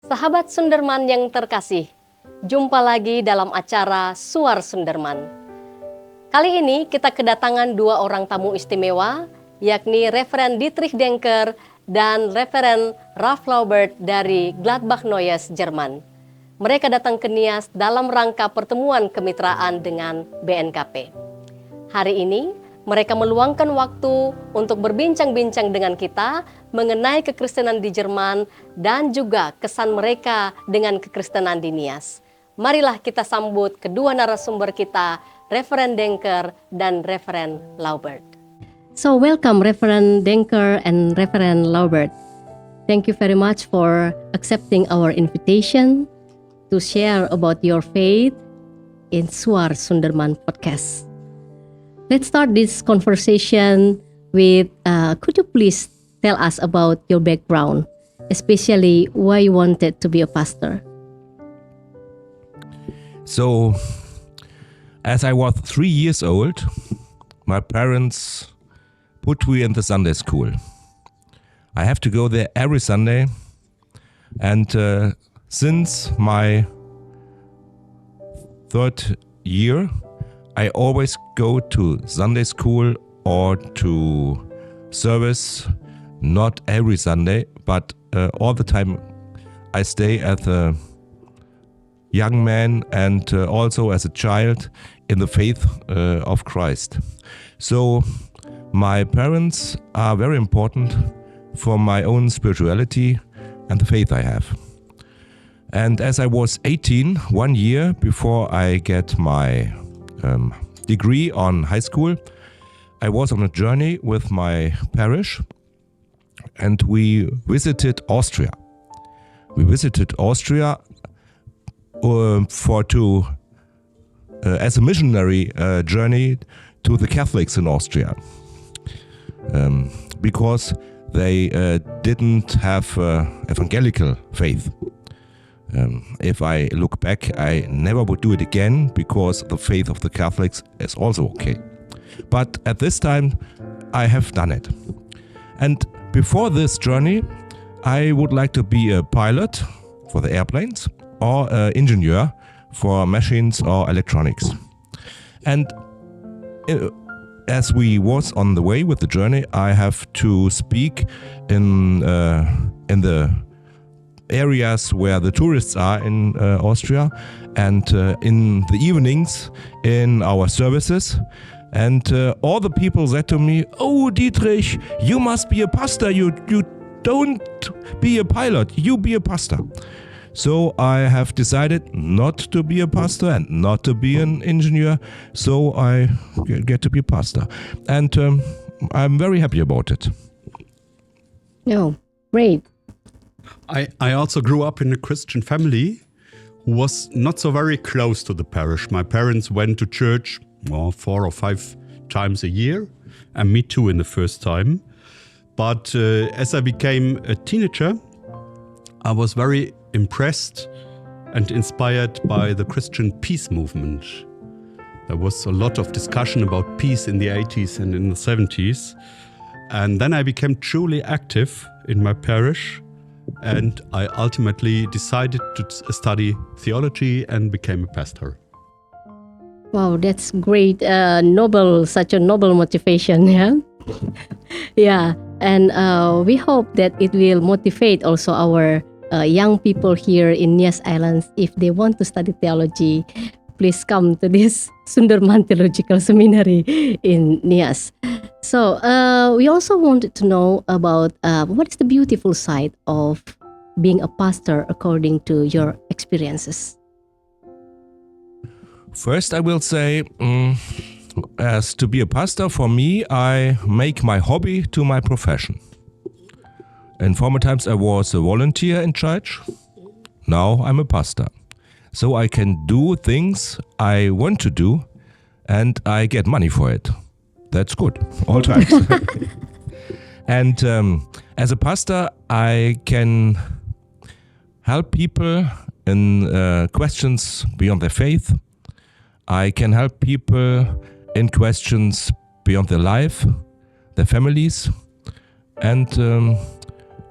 Sahabat Sundermann yang terkasih, jumpa lagi dalam acara Suar Sundermann. Kali ini kita kedatangan dua orang tamu istimewa, yakni Referen Dietrich Denker dan Referen Ralf Laubert dari Gladbach Neues, Jerman. Mereka datang ke Nias dalam rangka pertemuan kemitraan dengan BNKP. Hari ini, mereka meluangkan waktu untuk berbincang-bincang dengan kita mengenai kekristenan di Jerman dan juga kesan mereka dengan kekristenan di Nias. Marilah kita sambut kedua narasumber kita, Referen Denker dan Referen Laubert. So welcome Referen Denker and Referen Laubert. Thank you very much for accepting our invitation to share about your faith in Suar Sundermann podcast. Let's start this conversation with, could you please tell us about your background, especially why you wanted to be a pastor? So, as I was 3 years old, my parents put me in the Sunday school. I have to go there every Sunday, and since my third year, I always go to Sunday school or to service, not every Sunday, but all the time I stay as a young man and also as a child in the faith of Christ. So my parents are very important for my own spirituality and the faith I have. And as I was 18, 1 year before I get my degree on high school, I was on a journey with my parish and we visited Austria. We visited Austria as a missionary journey to the Catholics in Austria, because they didn't have evangelical faith. If I look back, I never would do it again because the faith of the Catholics is also okay. But at this time, I have done it. And before this journey, I would like to be a pilot for the airplanes or an engineer for machines or electronics. And as we was on the way with the journey, I have to speak in the areas where the tourists are in Austria, and in the evenings in our services. And all the people said to me, "Oh, Dietrich, you must be a pastor. You don't be a pilot, you be a pastor." So I have decided not to be a pastor and not to be an engineer, so I get to be a pastor. And I'm very happy about it. Oh, great. I also grew up in a Christian family who was not so very close to the parish. My parents went to church 4 or 5 times a year, and me too in the first time. But as I became a teenager, I was very impressed and inspired by the Christian peace movement. There was a lot of discussion about peace in the 80s and in the 70s. And then I became truly active in my parish. And I ultimately decided to study theology and became a pastor. Wow, that's great. Such a noble motivation, yeah? Yeah, and we hope that it will motivate also our young people here in Nias Islands. If they want to study theology, please come to this Sundermann Theological Seminary in Nias. So we also wanted to know about what is the beautiful side of being a pastor according to your experiences. First, I will say, as to be a pastor, for me, I make my hobby to my profession. In former times, I was a volunteer in church. Now I'm a pastor. So I can do things I want to do, and I get money for it. That's good, all times. And as a pastor, I can help people in questions beyond their faith. I can help people in questions beyond their life, their families, and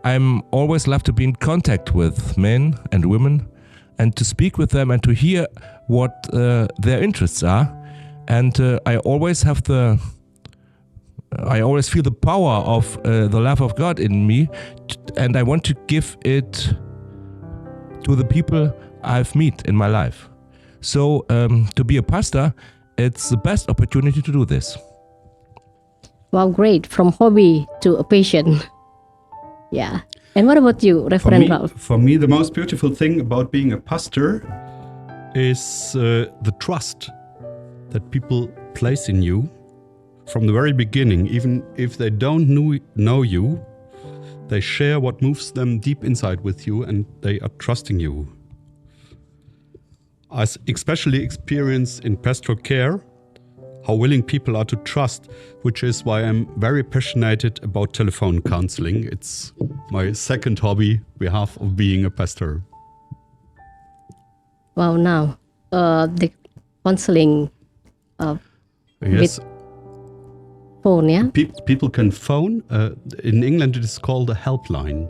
I'm always love to be in contact with men and women and to speak with them and to hear what their interests are. And I always feel the power of the love of God in me, and I want to give it to the people I've met in my life. So to be a pastor, it's the best opportunity to do this. Wow, great. From hobby to a passion. Yeah. And what about you, Reverend Ralph? For me, the most beautiful thing about being a pastor is the trust that people place in you from the very beginning. Even if they don't know you, they share what moves them deep inside with you, and they are trusting you. I especially experience in pastoral care how willing people are to trust, which is why I'm very passionate about telephone counseling. It's my second hobby behalf of being a pastor. Wow, now the counseling Yes. with phone, yeah? People can phone. In England, it is called a helpline.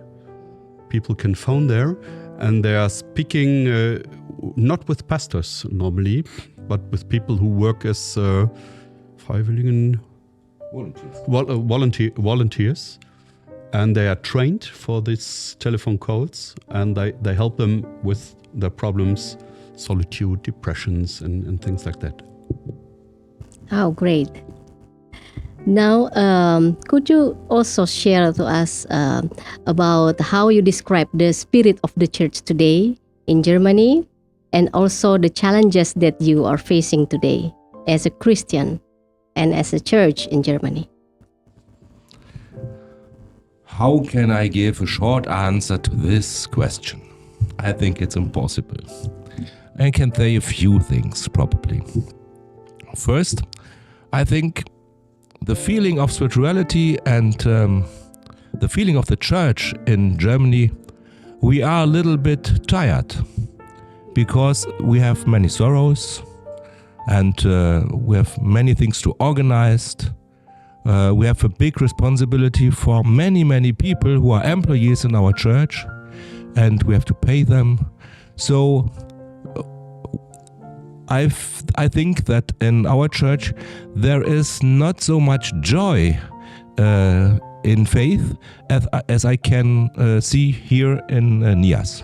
People can phone there, and they are speaking not with pastors normally, but with people who work as volunteers, and they are trained for these telephone calls, and they help them with their problems, solitude, depressions, and things like that. Oh, great. Now, could you also share to us about how you describe the spirit of the church today in Germany, and also the challenges that you are facing today as a Christian and as a church in Germany? How can I give a short answer to this question? I think it's impossible. I can say a few things, probably. First, I think the feeling of spirituality and the feeling of the church in Germany, we are a little bit tired because we have many sorrows and we have many things to organize. We have a big responsibility for many people who are employees in our church, and we have to pay them. So I think that in our church there is not so much joy in faith as I can see here in Nias.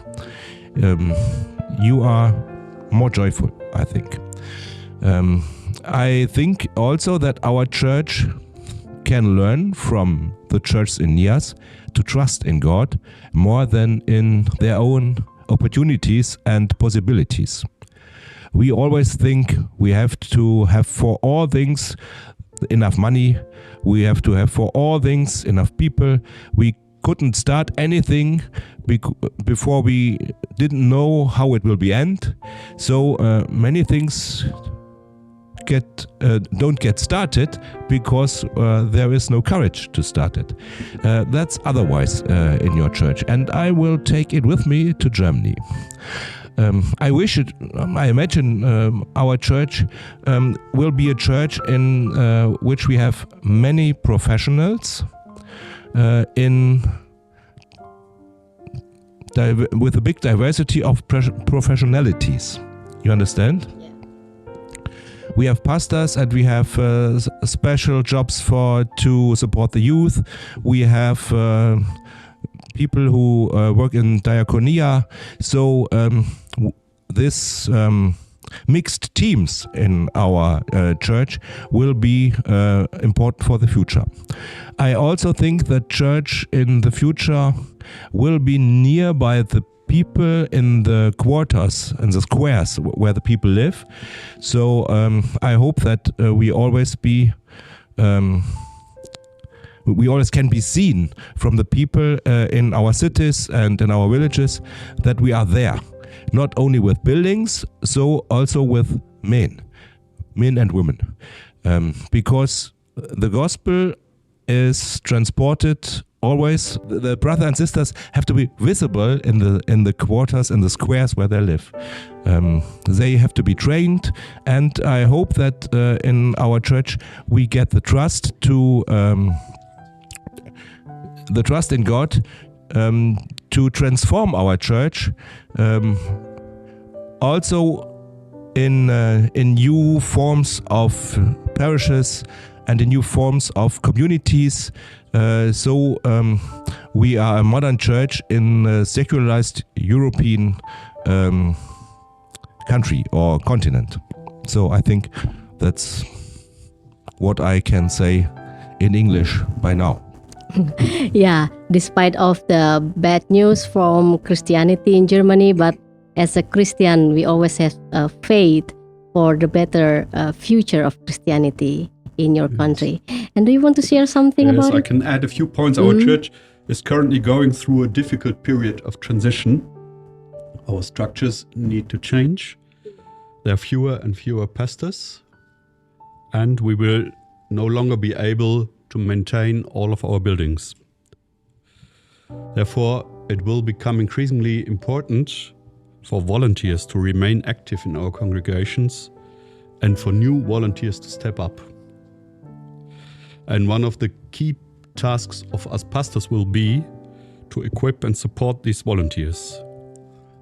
You are more joyful, I think. I think also that our church can learn from the church in Nias to trust in God more than in their own opportunities and possibilities. We always think we have to have for all things enough money, we have to have for all things enough people. We couldn't start anything before we didn't know how it will be end. So many things don't get started because there is no courage to start it. That's otherwise in your church, and I will take it with me to Germany. I imagine our church will be a church in which we have many professionals with a big diversity of professionalities. You understand? Yeah. We have pastors and we have special jobs to support the youth. We have people who work in diaconia. So this mixed teams in our church will be important for the future. I also think that church in the future will be nearby the people in the quarters, in the squares where the people live. So I hope that we always can be seen from the people in our cities and in our villages that we are there, not only with buildings, so also with men and women, because the gospel is transported always. The brothers and sisters have to be visible in the quarters, in the squares where they live. They have to be trained, and I hope that in our church we get the trust in God to transform our church, also in new forms of parishes and in new forms of communities. So we are a modern church in a secularized European country or continent. So I think that's what I can say in English by now. Yeah, despite of the bad news from Christianity in Germany, but as a Christian, we always have faith for the better future of Christianity in your country. And do you want to share something Yes, about I it? can add a few points. Our church is currently going through a difficult period of transition. Our structures need to change. There are fewer and fewer pastors, and we will no longer be able to maintain all of our buildings. Therefore, it will become increasingly important for volunteers to remain active in our congregations and for new volunteers to step up. And one of the key tasks of us pastors will be to equip and support these volunteers.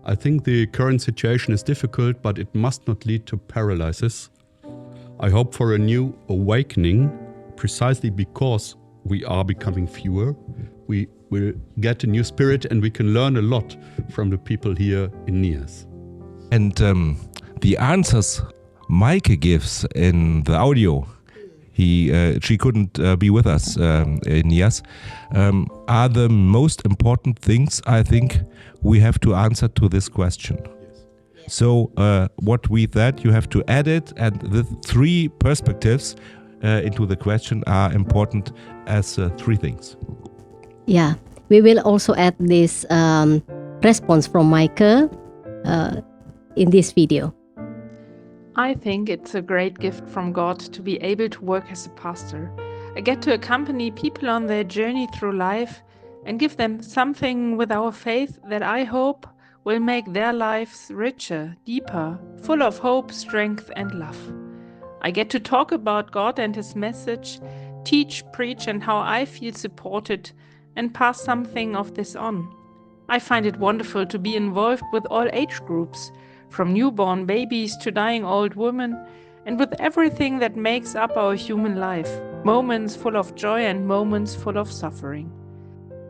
I think the current situation is difficult, but it must not lead to paralysis. I hope for a new awakening, precisely because we are becoming fewer. We will get a new spirit and we can learn a lot from the people here in Nias. And the answers Maike gives in the audio, she couldn't be with us in Nias, are the most important things I think we have to answer to this question. So what we said, you have to add it, and the three perspectives into the question are important as three things. Yeah, we will also add this response from Maike in this video. I think it's a great gift from God to be able to work as a pastor. I get to accompany people on their journey through life and give them something with our faith that I hope will make their lives richer, deeper, full of hope, strength, and love. I get to talk about God and His message, teach, preach, and how I feel supported, and pass something of this on. I find it wonderful to be involved with all age groups, from newborn babies to dying old women, and with everything that makes up our human life, moments full of joy and moments full of suffering.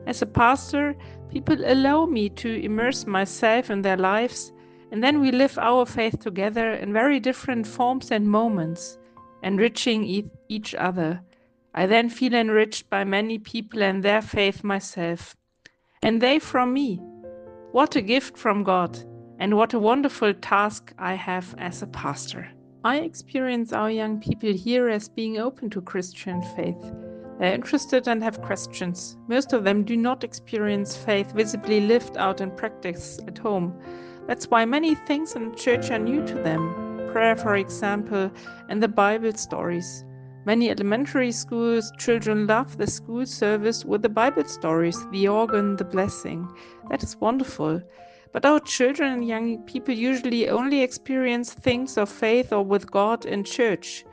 As a pastor, people allow me to immerse myself in their lives, and then we live our faith together in very different forms and moments, enriching each other. I then feel enriched by many people and their faith myself, and they from me. What a gift from God, and what a wonderful task I have as a pastor. I experience our young people here as being open to Christian faith. They're interested and have questions. Most of them do not experience faith visibly lived out in practice at home. That's why many things in the church are new to them. Prayer, for example, and the Bible stories. Many elementary schools, children love the school service with the Bible stories, the organ, the blessing. That is wonderful. But our children and young people usually only experience things of faith or with God in church.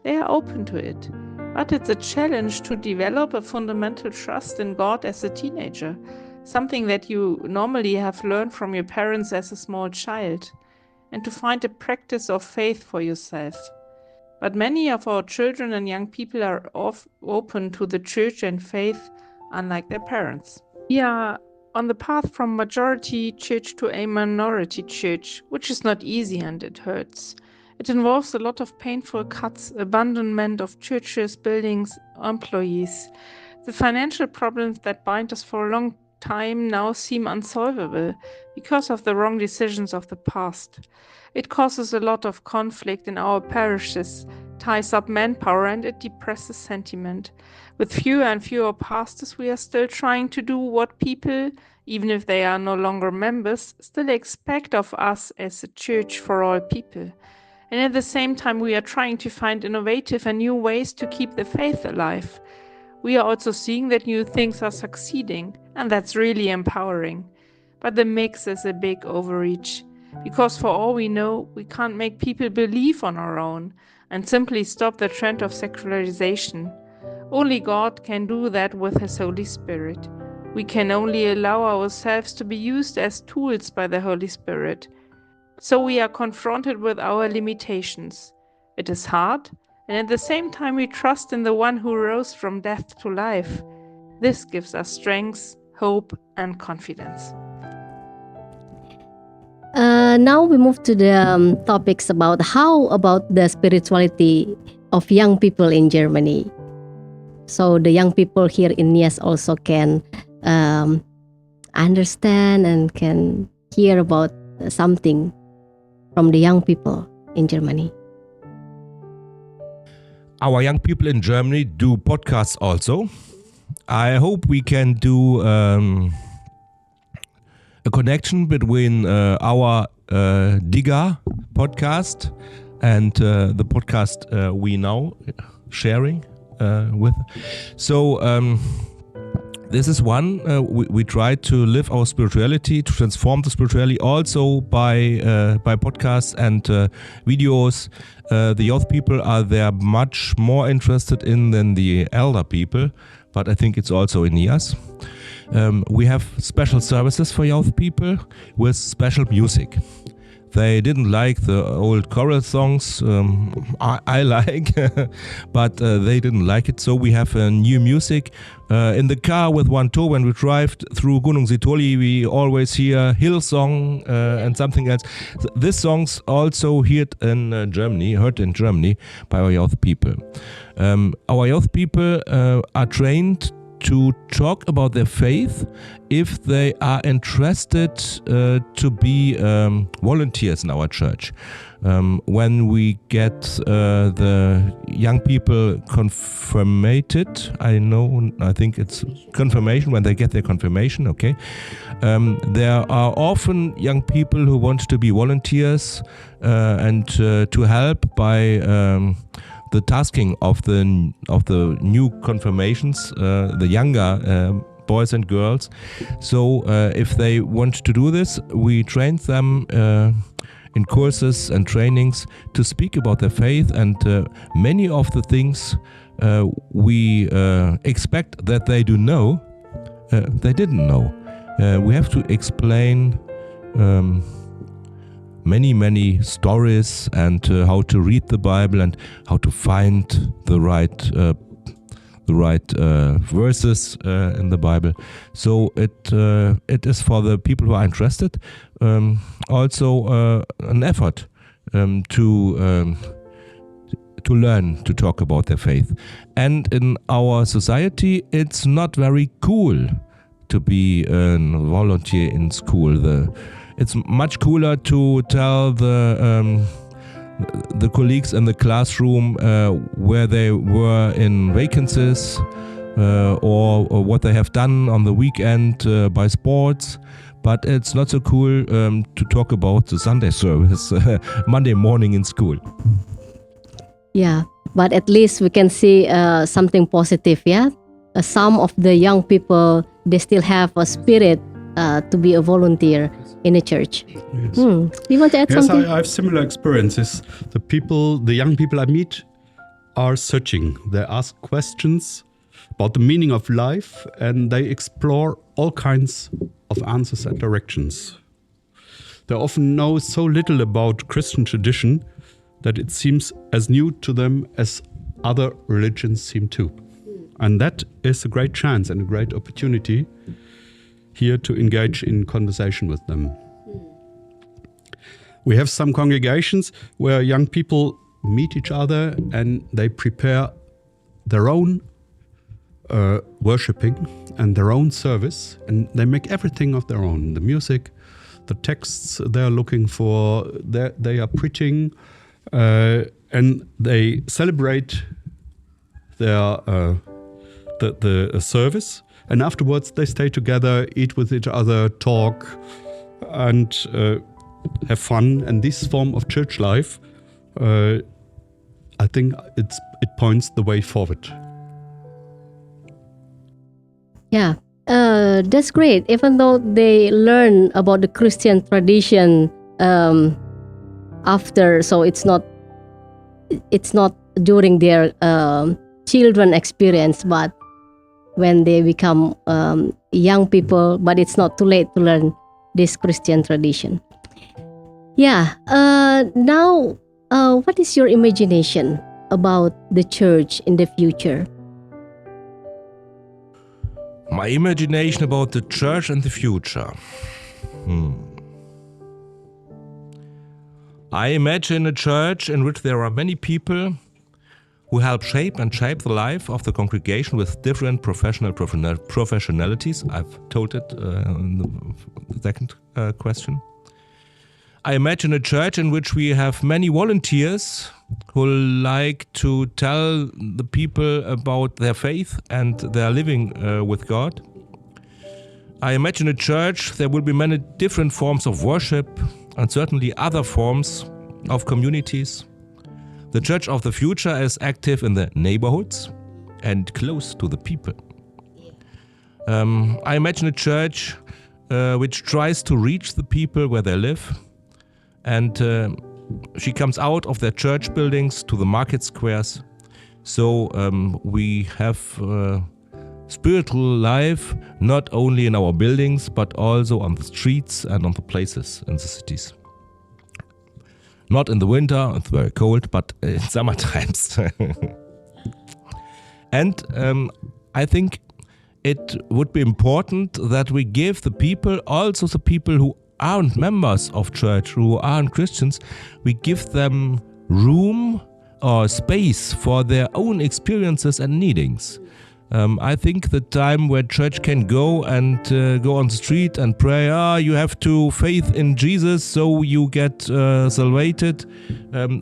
They are open to it. But it's a challenge to develop a fundamental trust in God as a teenager, something that you normally have learned from your parents as a small child, and to find a practice of faith for yourself. But many of our children and young people are open to the church and faith, unlike their parents. We are on the path from majority church to a minority church, which is not easy and it hurts. It involves a lot of painful cuts, abandonment of churches, buildings, employees. The financial problems that bind us for a long time now seem unsolvable because of the wrong decisions of the past. It causes a lot of conflict in our parishes, ties up manpower, and it depresses sentiment. With fewer and fewer pastors, we are still trying to do what people, even if they are no longer members, still expect of us as a church for all people. And at the same time, we are trying to find innovative and new ways to keep the faith alive. We are also seeing that new things are succeeding, and that's really empowering. But the mix is a big overreach, because for all we know, we can't make people believe on our own and simply stop the trend of secularization. Only God can do that with His Holy Spirit. We can only allow ourselves to be used as tools by the Holy Spirit. So we are confronted with our limitations. It is hard, and at the same time we trust in the one who rose from death to life. This gives us strength, hope, and confidence. Now we move to the topics about how about the spirituality of young people in Germany. So the young people here in Nias also can understand and can hear about something from the young people in Germany. Our young people in Germany do podcasts also. I hope we can do a connection between our Digga podcast and the podcast we now sharing with. So this is one. We try to live our spirituality, to transform the spirituality also by podcasts and videos. The youth people are there much more interested in than the elder people, but I think it's also in Nias. We have special services for youth people with special music. They didn't like the old choral songs I like, but they didn't like it. So we have new music. In the car with one tour, when we drive through Gunung Sitoli, we always hear Hillsong and something else. These songs also heard in Germany by our youth people. Our youth people are trained to talk about their faith if they are interested to be volunteers in our church. When we get the young people confirmated, I think it's confirmation, when they get their confirmation, okay. There are often young people who want to be volunteers and to help by the tasking of the new confirmations, the younger boys and girls. So if they want to do this, we train them in courses and trainings to speak about their faith, and many of the things we expect that they do know, they didn't know. We have to explain many stories and how to read the Bible and how to find the right verses in the Bible. So it is for the people who are interested. Also an effort to learn to talk about their faith. And in our society, it's not very cool to be a volunteer in school. It's much cooler to tell the colleagues in the classroom where they were in vacancies or what they have done on the weekend by sports. But it's not so cool to talk about the Sunday service Monday morning in school. Yeah, but at least we can see something positive, yeah? Some of the young people, they still have a spirit to be a volunteer in a church. Yes. You want to add something? Yes, I have similar experiences. The young people I meet are searching. They ask questions about the meaning of life, and they explore all kinds of answers and directions. They often know so little about Christian tradition that it seems as new to them as other religions seem to. And that is a great chance and a great opportunity here to engage in conversation with them. We have some congregations where young people meet each other and they prepare their own worshipping and their own service, and they make everything of their own. The music, the texts they're looking for, they are preaching, and they celebrate their the service. And afterwards, they stay together, eat with each other, talk, and have fun. And this form of church life, I think it points the way forward. Yeah, that's great. Even though they learn about the Christian tradition after, so it's not during their children experience, but when they become young people, but it's not too late to learn this Christian tradition. Yeah, now what is your imagination about the church in the future? My imagination about the church and the future. I imagine a church in which there are many people who help shape the life of the congregation with different professionalities. I've told it in the second question. I imagine a church in which we have many volunteers who like to tell the people about their faith and their living with God. I imagine a church there will be many different forms of worship and certainly other forms of communities. The church of the future is active in the neighborhoods and close to the people. I imagine a church which tries to reach the people where they live, and she comes out of their church buildings to the market squares. So we have spiritual life not only in our buildings but also on the streets and on the places in the cities. Not in the winter, it's very cold, but in summer times. And I think it would be important that we give the people, also the people who aren't members of church, who aren't Christians, we give them room or space for their own experiences and needings. I think the time where church can go and go on the street and pray, you have to faith in Jesus so you get salvated,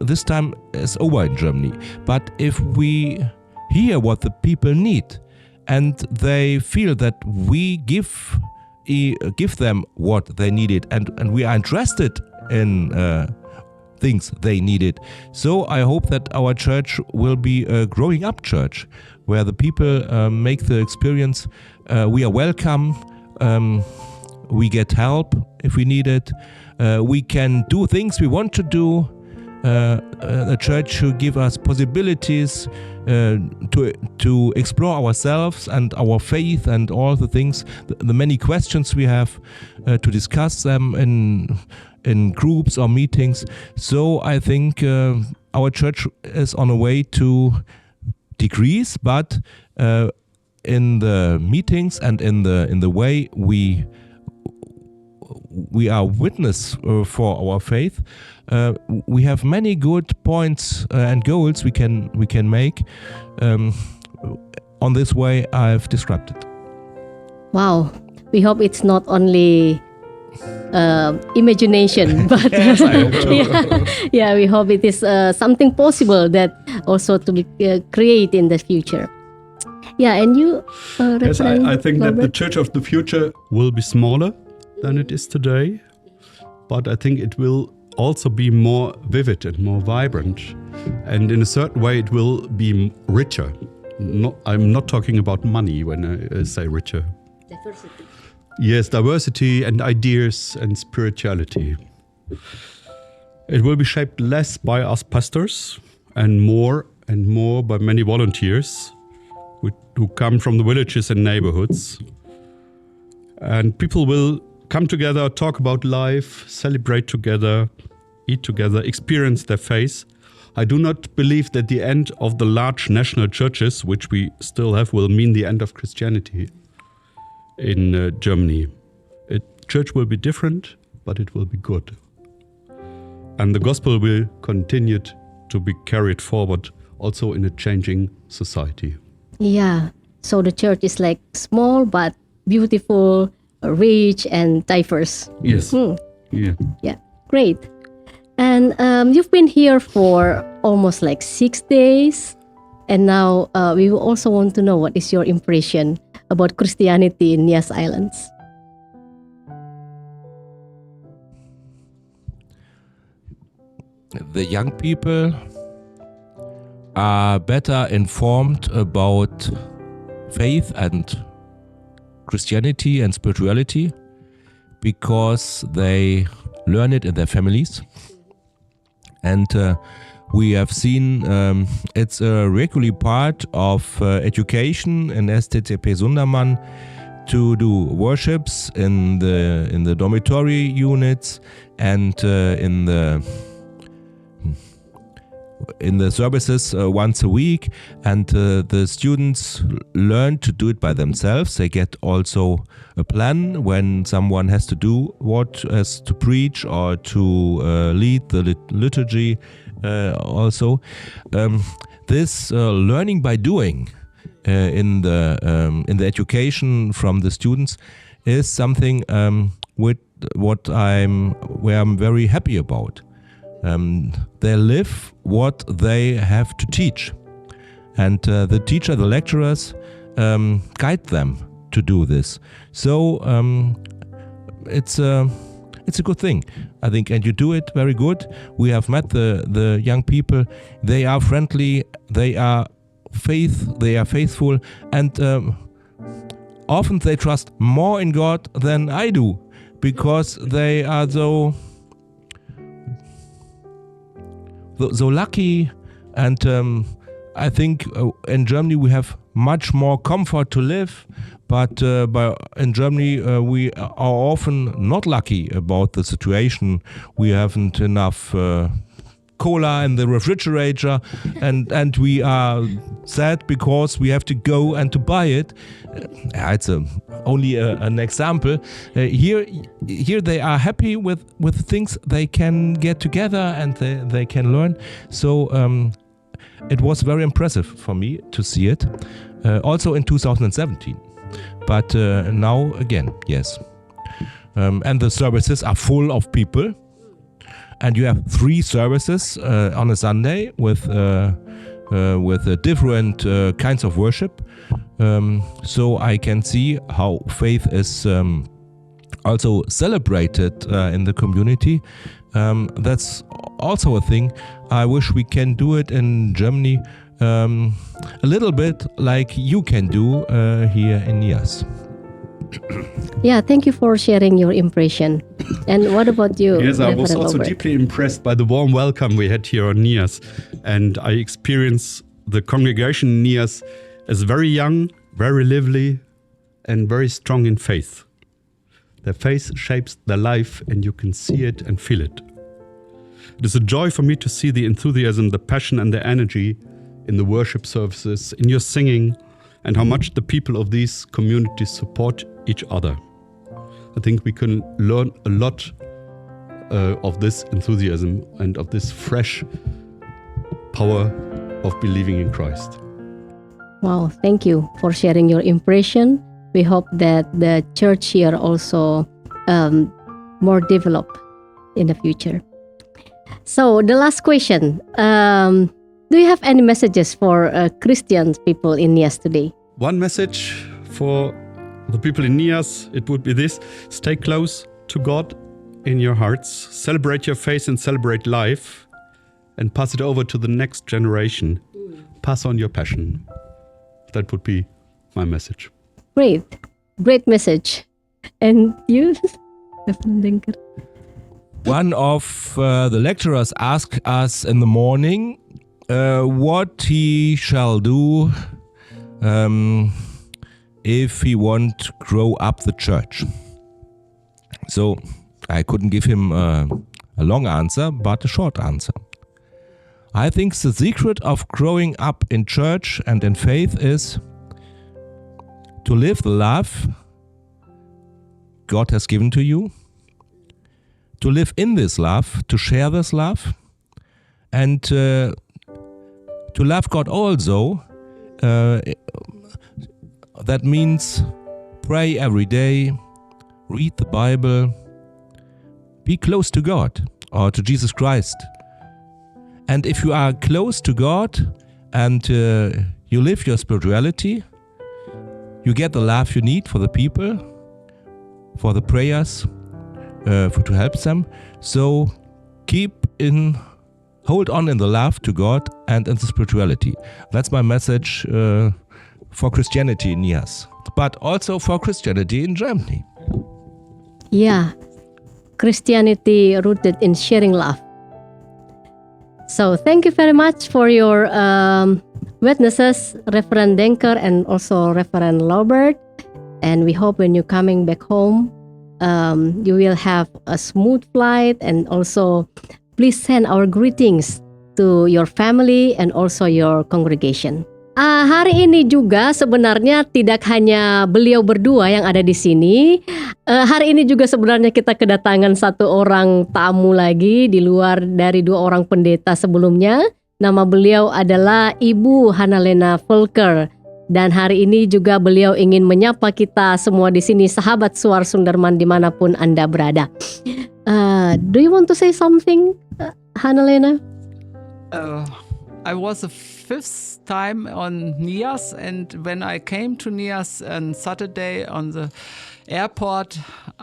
this time is over in Germany. But if we hear what the people need and they feel that we give them what they needed and we are interested in things they needed. So I hope that our church will be a growing up church where the people make the experience, we are welcome, we get help if we need it, we can do things we want to do. The church should give us possibilities to explore ourselves and our faith and all the things, the many questions we have, to discuss them in groups or meetings. So I think our church is on a way to decrease, but in the meetings and in the way we are witness for our faith, we have many good points and goals we can make on this way I've described it. Wow, we hope it's not only imagination, but Yes, I hope so. yeah, we hope it is something possible that also to be create in the future. Yeah, and you, Yes, I think that the Robert? church of the future will be smaller than it is today, but I think it will also be more vivid and more vibrant, and in a certain way it will be richer. I'm not talking about money when I say richer. Diversity. Yes, diversity and ideas and spirituality. It will be shaped less by us pastors and more by many volunteers who come from the villages and neighborhoods. And people will come together, talk about life, celebrate together, eat together, experience their faith. I do not believe that the end of the large national churches, which we still have, will mean the end of Christianity in Germany. Church will be different, but it will be good. And the gospel will continue to be carried forward also in a changing society. Yeah, so the church is like small but beautiful, rich and diverse. Yes. Yeah. Yeah, great. And you've been here for almost like 6 days. And now we also want to know what is your impression about Christianity in Nias Islands. The young people are better informed about faith and Christianity and spirituality because they learn it in their families. And we have seen it's a regular part of education in Eps.3 Sundermann to do worships in the dormitory units and in the services once a week, and the students learn to do it by themselves. They get also a plan when someone has to do what, as to preach or to lead the liturgy. Also, this learning by doing in the education from the students is something where I'm very happy about. They live what they have to teach, and the teacher, the lecturers, guide them to do this. So it's a good thing, I think, and you do it very good. We have met the young people. They are friendly. They are faithful, and often they trust more in God than I do, because they are so lucky, and I think in Germany we have much more comfort to live, but in Germany we are often not lucky about the situation. We haven't enough cola in the refrigerator, and we are sad because we have to go and to buy it. It's only an example. Here they are happy with things they can get together and they can learn. So it was very impressive for me to see it. Also in 2017. But now again, yes. And the services are full of people. And you have 3 services on a Sunday with different kinds of worship. So I can see how faith is also celebrated in the community. That's also a thing. I wish we can do it in Germany a little bit like you can do here in Nias. Yeah, thank you for sharing your impression. And what about you? Yes, I was Reverend also Robert? deeply impressed by the warm welcome we had here on Nias. And I experienced the congregation in Nias as very young, very lively, and very strong in faith. Their faith shapes their life, and you can see it and feel it. It is a joy for me to see the enthusiasm, the passion, and the energy in the worship services, in your singing, and how much the people of these communities support each other. I think we can learn a lot of this enthusiasm and of this fresh power of believing in Christ. Wow, thank you for sharing your impression. We hope that the church here also more developed in the future. So the last question, do you have any messages for Christian people in Nias today? One message for the people in Nias, it would be this: stay close to God in your hearts, celebrate your faith and celebrate life, and pass it over to the next generation. Pass on your passion. That would be my message. Great message. And you? One of the lecturers asked us in the morning what he shall do if he want to grow up the church. So I couldn't give him a long answer, but a short answer. I think the secret of growing up in church and in faith is to live the love God has given to you, to live in this love, to share this love, and to love God also. That means pray every day, read the Bible, be close to God or to Jesus Christ. And if you are close to God and you live your spirituality, you get the love you need for the people, for the prayers, to help them. So hold on in the love to God and in the spirituality. That's my message for Christianity in Nias, but also for Christianity in Germany. Yeah, Christianity rooted in sharing love. So thank you very much for your witnesses, Reverend Denker and also Reverend Robert. And we hope when you're coming back home, you will have a smooth flight, and also please send our greetings to your family and also your congregation. Hari ini juga sebenarnya tidak hanya beliau berdua yang ada di sini. Hari ini juga sebenarnya kita kedatangan satu orang tamu lagi di luar dari dua orang pendeta sebelumnya. Nama beliau adalah Ibu Hannalena Volker. Dan hari ini juga beliau ingin menyapa kita semua di sini, sahabat Suar Sundermann dimanapun Anda berada. Do you want to say something, Hannalena? I was the fifth time on Nias, and when I came to Nias on Saturday on the airport,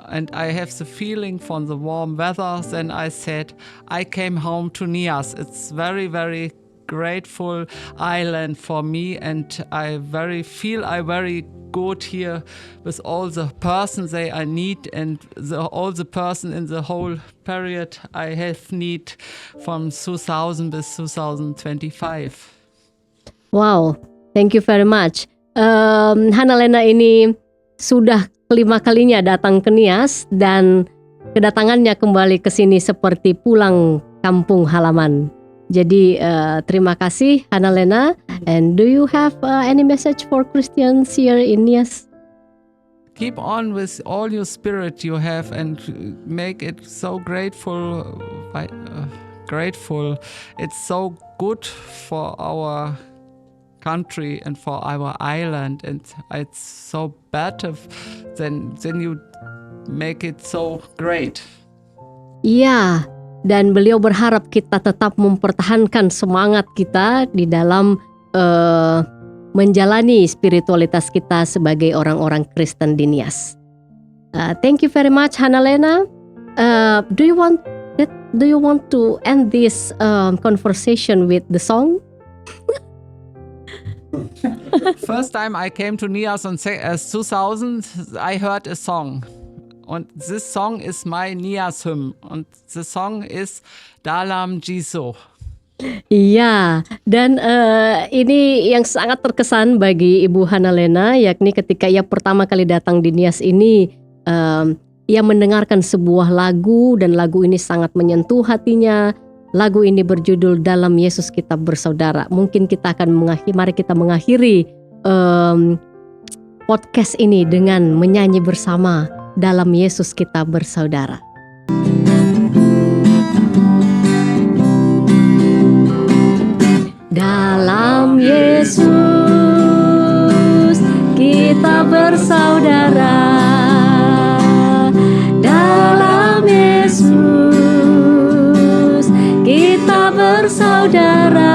and I have the feeling from the warm weather, then I said, I came home to Nias. It's very, very grateful island for me, and I very good here with all the persons they I need, and all the person in the whole period I have need from 2000 to 2025. Wow, thank you very much. Hannalena ini sudah kelima kalinya datang ke Nias, dan kedatangannya kembali ke sini seperti pulang kampung halaman. Jadi terima kasih Hannalena. And do you have any message for Christians here in Nias? Keep on with all your spirit you have, and make it so grateful. It's so good for our country and for our island, and it's so better than you make it so great. Iya, dan beliau berharap kita tetap mempertahankan semangat kita di dalam menjalani spiritualitas kita sebagai orang-orang Kristen di Nias. Thank you very much, Hannalena. Do you want to end this conversation with the song? First time I came to Nias in 2000, I heard a song. And this song is my Nias hymn. And the song is Dalam Jiso. Iya, dan ini yang sangat terkesan bagi Ibu Hannalena, yakni ketika ia pertama kali datang di Nias ini, ia mendengarkan sebuah lagu, dan lagu ini sangat menyentuh hatinya. Lagu ini berjudul Dalam Yesus Kita Bersaudara. Mungkin kita akan mari kita mengakhiri podcast ini dengan menyanyi bersama Dalam Yesus Kita Bersaudara. Dalam Yesus kita bersaudara. Dalam Yesus kita bersaudara.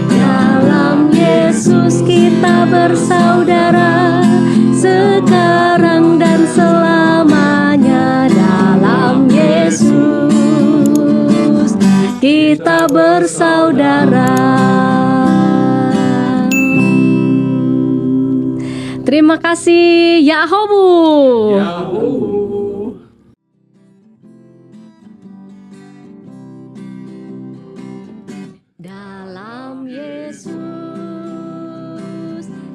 Dalam Yesus kita bersaudara, sekarang dan selamanya. Dalam Yesus kita bersaudara. Terima kasih, Yahobu. Dalam Yesus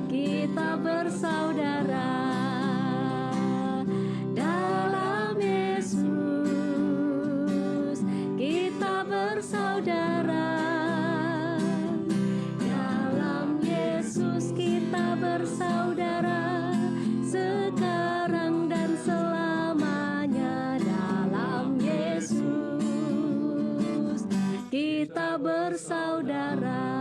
kita bersaudara. Dalam Yesus kita bersaudara. Dalam Yesus kita bersaudara, sekarang dan selamanya. Dalam Yesus kita bersaudara.